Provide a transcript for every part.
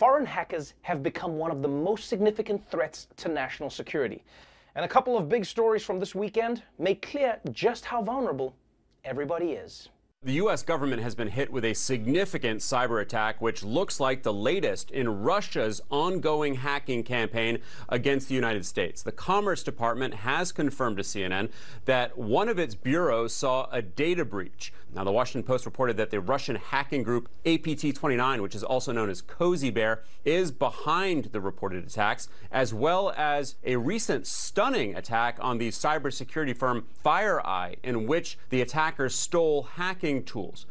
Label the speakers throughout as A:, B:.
A: foreign hackers have become one of the most significant threats to national security. And a couple of big stories from this weekend make clear just how vulnerable everybody is.
B: The U.S. government has been hit with a significant cyber attack, which looks like the latest in Russia's ongoing hacking campaign against the United States. The Commerce Department has confirmed to CNN that one of its bureaus saw a data breach. Now, the Washington Post reported that the Russian hacking group APT29, which is also known as Cozy Bear, is behind the reported attacks, as well as a recent stunning attack on the cybersecurity firm FireEye, in which the attackers stole hacking tools.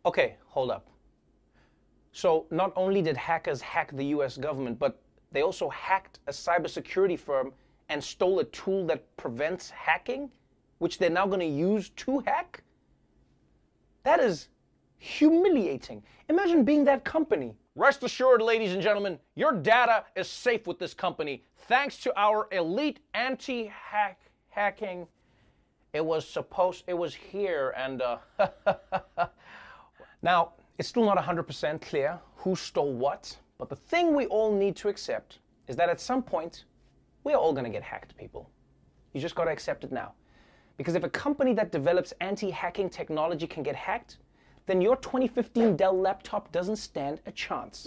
A: Okay, hold up. So not only did hackers hack the US government, but they also hacked a cybersecurity firm and stole a tool that prevents hacking, which they're now going to use to hack? That is humiliating. Imagine being that company. Rest assured, ladies and gentlemen, your data is safe with this company thanks to our elite anti-hacking. It was here, and now, it's still not 100% clear who stole what, but the thing we all need to accept is that at some point, we're all gonna get hacked, people. You just gotta accept it now. Because if a company that develops anti-hacking technology can get hacked, then your 2015 Dell laptop doesn't stand a chance.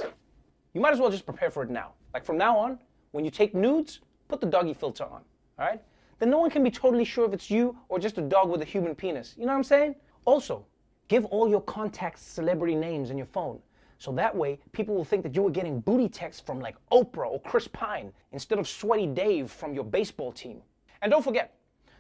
A: You might as well just prepare for it now. Like from now on, when you take nudes, put the doggy filter on, all right? Then no one can be totally sure if it's you or just a dog with a human penis. You know what I'm saying? Also, give all your contacts celebrity names in your phone. So that way, people will think that you were getting booty texts from like Oprah or Chris Pine instead of Sweaty Dave from your baseball team. And don't forget,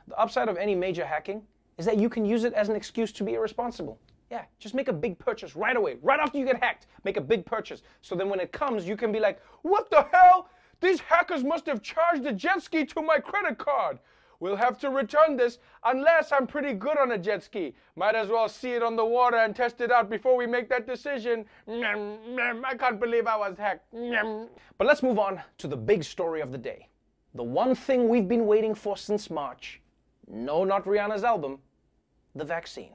A: the upside of any major hacking is that you can use it as an excuse to be irresponsible. Yeah, just make a big purchase right away, right after you get hacked. Make a big purchase. So then when it comes, you can be like, what the hell? These hackers must have charged a jet ski to my credit card. We'll have to return this unless I'm pretty good on a jet ski. Might as well see it on the water and test it out before we make that decision. I can't believe I was hacked. But let's move on to the big story of the day. The one thing we've been waiting for since March. No, not Rihanna's album. The vaccine.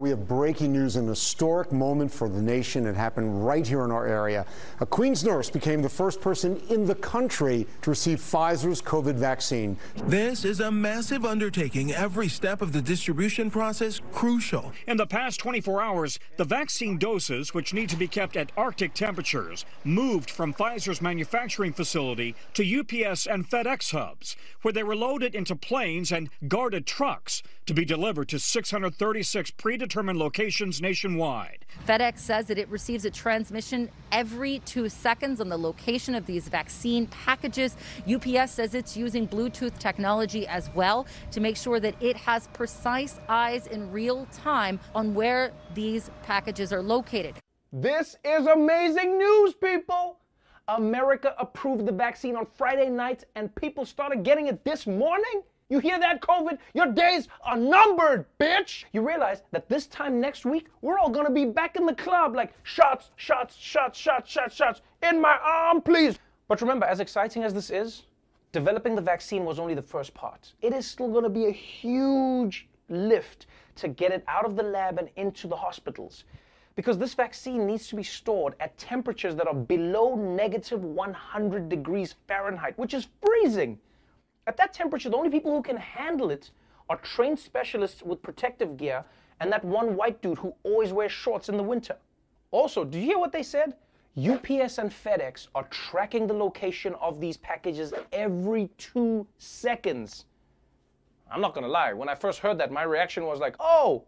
C: We have breaking news, an historic moment for the nation. It happened right here in our area. A Queens nurse became the first person in the country to receive Pfizer's COVID vaccine.
D: This is a massive undertaking, every step of the distribution process crucial.
E: In the past 24 hours, the vaccine doses, which need to be kept at Arctic temperatures, moved from Pfizer's manufacturing facility to UPS and FedEx hubs, where they were loaded into planes and guarded trucks to be delivered to 636 predetermined locations nationwide.
F: FedEx says that it receives a transmission every 2 seconds on the location of these vaccine packages. UPS says it's using Bluetooth technology as well to make sure that it has precise eyes in real time on where these packages are located.
A: This is amazing news, people! America approved the vaccine on Friday night and people started getting it this morning? You hear that, COVID? Your days are numbered, bitch! You realize that this time next week, we're all gonna be back in the club like shots, shots, shots, shots, shots, shots, in my arm, please! But remember, as exciting as this is, developing the vaccine was only the first part. It is still gonna be a huge lift to get it out of the lab and into the hospitals. Because this vaccine needs to be stored at temperatures that are below negative 100 degrees Fahrenheit, which is freezing. At that temperature, the only people who can handle it are trained specialists with protective gear and that one white dude who always wears shorts in the winter. Also, do you hear what they said? UPS and FedEx are tracking the location of these packages every 2 seconds. I'm not gonna lie, when I first heard that, my reaction was like, oh,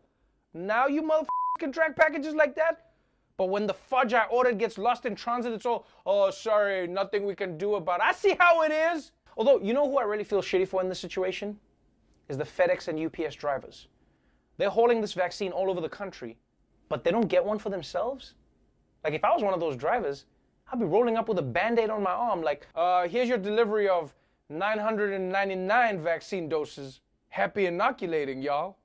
A: now you motherfuckers can track packages like that? But when the fudge I ordered gets lost in transit, it's all, oh, sorry, nothing we can do about it. I see how it is. Although, you know who I really feel shitty for in this situation? Is the FedEx and UPS drivers. They're hauling this vaccine all over the country, but they don't get one for themselves? Like, if I was one of those drivers, I'd be rolling up with a Band-Aid on my arm like, here's your delivery of 999 vaccine doses. Happy inoculating, y'all.